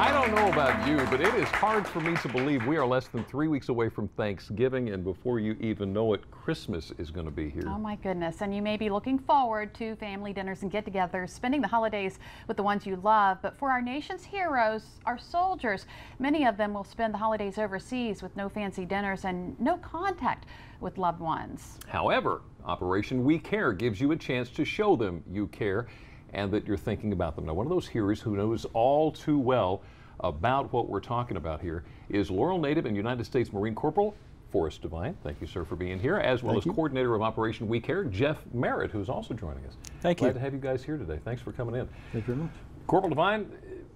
I don't know about you, but it is hard for me to believe we are less than 3 weeks away from Thanksgiving, and before you even know it, Christmas is going to be here. Oh my goodness, and you may be looking forward to family dinners and get-togethers, spending the holidays with the ones you love, but for our nation's heroes, our soldiers, many of them will spend the holidays overseas with no fancy dinners and no contact with loved ones. However, Operation We Care gives you a chance to show them you care and that you're thinking about them. Now, one of those heroes who knows all too well about what we're talking about here is Laurel native and United States Marine Corporal Forrest Devine. Thank you, sir, for being here, as well as coordinator of Operation We Care, Jeff Merritt, who's also joining us. Thank you. Glad to have you guys here today. Thanks for coming in. Thank you very much. Corporal Devine,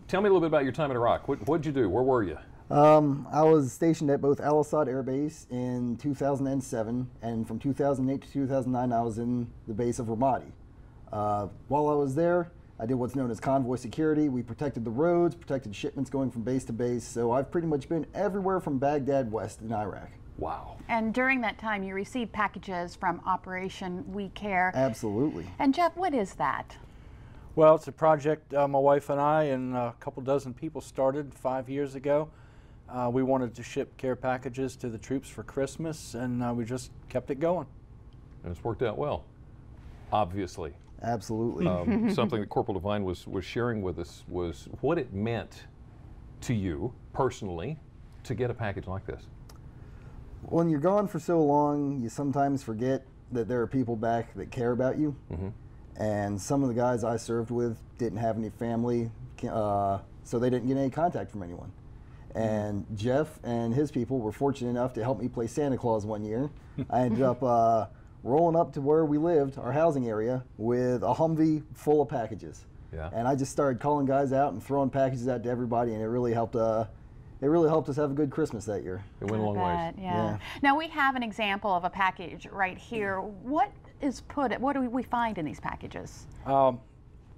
tell me a little bit about your time in Iraq. What did you do? Where were you? I was stationed at both Al Asad Air Base in 2007, and from 2008 to 2009, I was in the base of Ramadi. While I was there, I did what's known as convoy security. We protected the roads, protected shipments going from base to base, so I've pretty much been everywhere from Baghdad west in Iraq. Wow. And during that time, you received packages from Operation We Care. Absolutely. And Jeff, what is that? Well, it's a project my wife and I and a couple dozen people started 5 years ago. We wanted to ship care packages to the troops for Christmas, and we just kept it going. And it's worked out well, obviously. Absolutely. Something that Corporal Devine was sharing with us was what it meant to you personally to get a package like this. When you're gone for so long, you sometimes forget that there are people back that care about you. And some of the guys I served with didn't have any family, so they didn't get any contact from anyone. And Jeff and his people were fortunate enough to help me play Santa Claus one year. I ended up rolling up to where we lived, our housing area, with a Humvee full of packages. Yeah. And I just started calling guys out and throwing packages out to everybody, and it really helped us have a good Christmas that year. It went a long ways. Yeah. Now we have an example of a package right here. What do we find in these packages?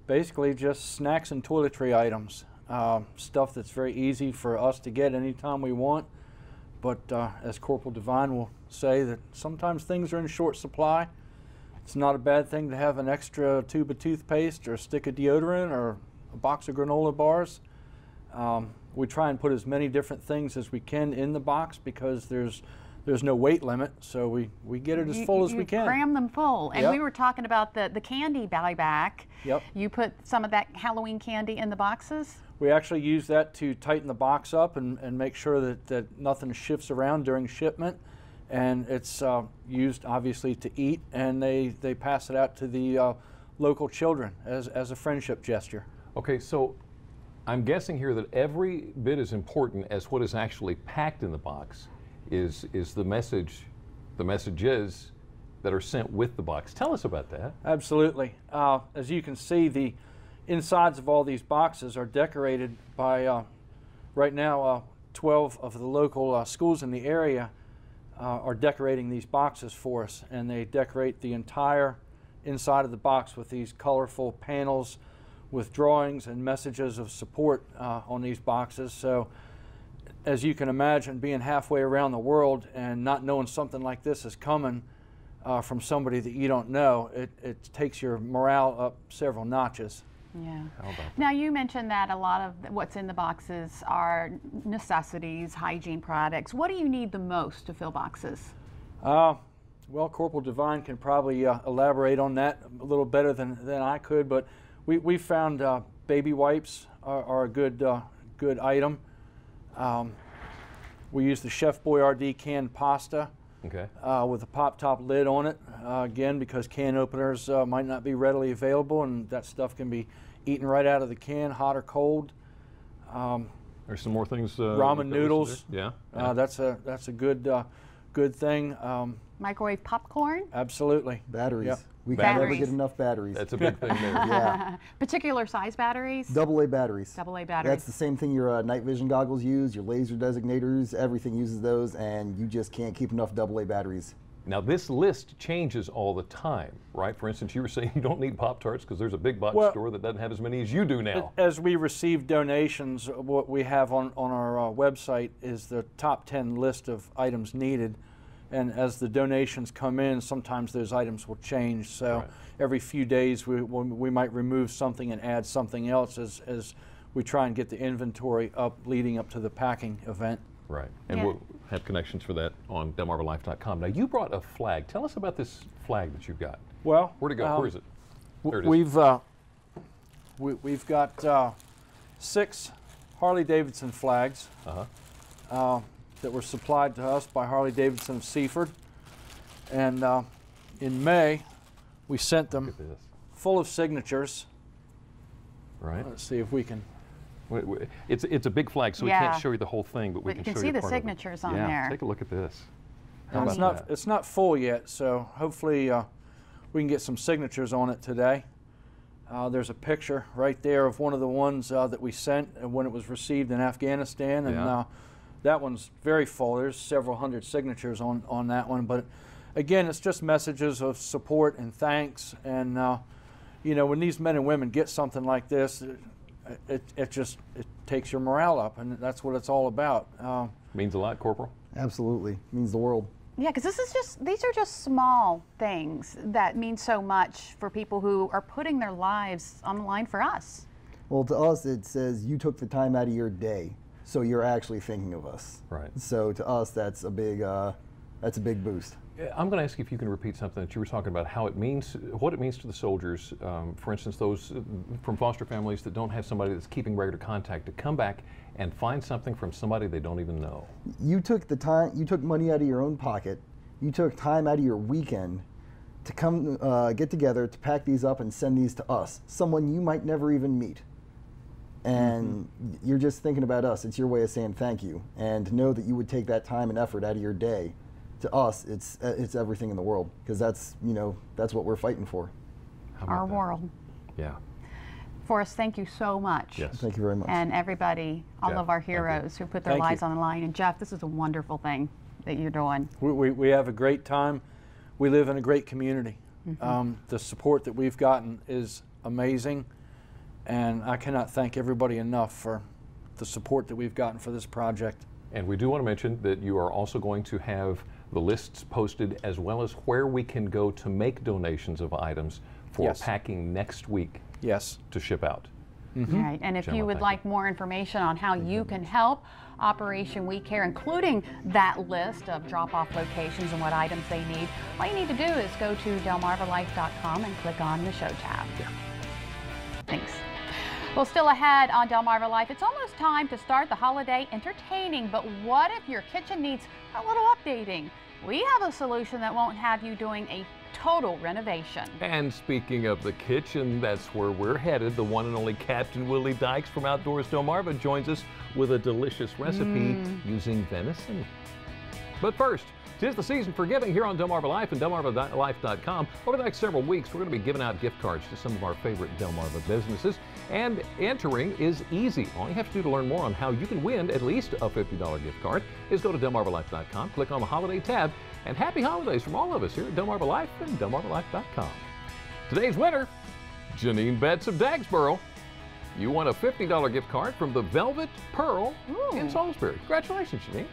Basically just snacks and toiletry items. Stuff that's very easy for us to get anytime we want. But as Corporal Devine will say, that sometimes things are in short supply. It's not a bad thing to have an extra tube of toothpaste or a stick of deodorant or a box of granola bars. We try and put as many different things as we can in the box because there's no weight limit, so we get it as full as we can. Cram them full. And we were talking about the candy buyback. Yep. You put some of that Halloween candy in the boxes? We actually use that to tighten the box up and make sure that nothing shifts around during shipment. And it's used obviously to eat, and they pass it out to the local children as a friendship gesture. Okay, so I'm guessing here that every bit as important as what is actually packed in the box is the messages that are sent with the box. Tell us about that. Absolutely. As you can see, the insides of all these boxes are decorated by, right now, 12 of the local schools in the area are decorating these boxes for us, and they decorate the entire inside of the box with these colorful panels with drawings and messages of support on these boxes. So as you can imagine, being halfway around the world and not knowing something like this is coming from somebody that you don't know, it takes your morale up several notches. Yeah. How about that? Now you mentioned that a lot of what's in the boxes are necessities, hygiene products. What do you need the most to fill boxes? Well, Corporal Devine can probably elaborate on that a little better than I could, but we found baby wipes are a good item. We use the Chef Boyardee canned pasta. Okay. With a pop-top lid on it, again, because can openers might not be readily available, and that stuff can be eaten right out of the can, hot or cold. There's some more things. Ramen noodles. Yeah. That's a good thing. Microwave popcorn? Absolutely. Batteries. Yep. We can never get enough batteries. That's a big thing there. Yeah. Particular size batteries? AA batteries. AA batteries. That's the same thing your night vision goggles use, your laser designators, everything uses those, and you just can't keep enough AA batteries. Now this list changes all the time, right? For instance, you were saying you don't need Pop-Tarts because there's a big box store that doesn't have as many as you do now. As we receive donations, what we have on our website is the top 10 list of items needed. And as the donations come in, sometimes those items will change. So every few days we might remove something and add something else as we try and get the inventory up leading up to the packing event. Right. And Yeah. we'll have connections for that on DelmarvaLife.com. Now, you brought a flag. Tell us about this flag that you've got. Well, Where'd it go? Where is it? There it is. We've got 6 Harley-Davidson flags that were supplied to us by Harley-Davidson of Seaford. And in May, we sent them Look at this. full of signatures. Right. Let's see if we can. It's a big flag, so we Yeah. can't show you the whole thing, but we But you can can show see you the part of it. signatures on Yeah, there. take a look at this. How And about that? it's not full yet, so hopefully we can get some signatures on it today. There's a picture right there of one of the ones that we sent when it was received in Afghanistan, and Yeah. that one's very full. There's several hundred signatures on that one, but again, it's just messages of support and thanks. And you know, when these men and women get something like this, it just takes your morale up, and that's what it's all about. Means a lot, Corporal. Absolutely. Means the world. Yeah, because these are just small things that mean so much for people who are putting their lives on the line for us. Well, to us, it says you took the time out of your day, so you're actually thinking of us. Right. So to us, that's a big boost. I'm going to ask you if you can repeat something that you were talking about, how it means, what it means to the soldiers, for instance, those from foster families that don't have somebody that's keeping regular contact, to come back and find something from somebody they don't even know. You took the time, you took money out of your own pocket, you took time out of your weekend to come get together to pack these up and send these to us, someone you might never even meet. And you're just thinking about us. It's your way of saying thank you. And to know that you would take that time and effort out of your day, to us, it's everything in the world, because that's what we're fighting for. How about Our that? world. Yeah. Forrest, thank you so much. Yes. Thank you very much. And everybody, all Jeff, of our thank you. heroes who put their Thank you. lives on the line. And Jeff, this is a wonderful thing that you're doing. We have a great time. We live in a great community. The support that we've gotten is amazing, and I cannot thank everybody enough for the support that we've gotten for this project. And we do want to mention that you are also going to have the lists posted, as well as where we can go to make donations of items for Yes. packing next week Yes. to ship out. All right. And if you Gentlemen, would thank like more information on how you can help Operation We Care, including that list of drop-off locations and what items they need, all you need to do is go to DelmarvaLife.com and click on the show tab. Yeah. Thanks. Well, still ahead on Delmarva Life, it's almost time to start the holiday entertaining, but what if your kitchen needs a little updating? We have a solution that won't have you doing a total renovation. And speaking of the kitchen, that's where we're headed. The one and only Captain Willie Dykes from Outdoors Delmarva joins us with a delicious recipe using venison. But first, 'tis the season for giving here on Delmarva Life and DelmarvaLife.com. Over the next several weeks, we're going to be giving out gift cards to some of our favorite Delmarva businesses. And entering is easy. All you have to do to learn more on how you can win at least a $50 gift card is go to DelmarvaLife.com, click on the Holiday tab, and happy holidays from all of us here at Delmarva Life and DelmarvaLife.com. Today's winner, Janine Betts of Dagsboro. You won a $50 gift card from the Velvet Pearl in Ooh. Salisbury. Congratulations, Janine.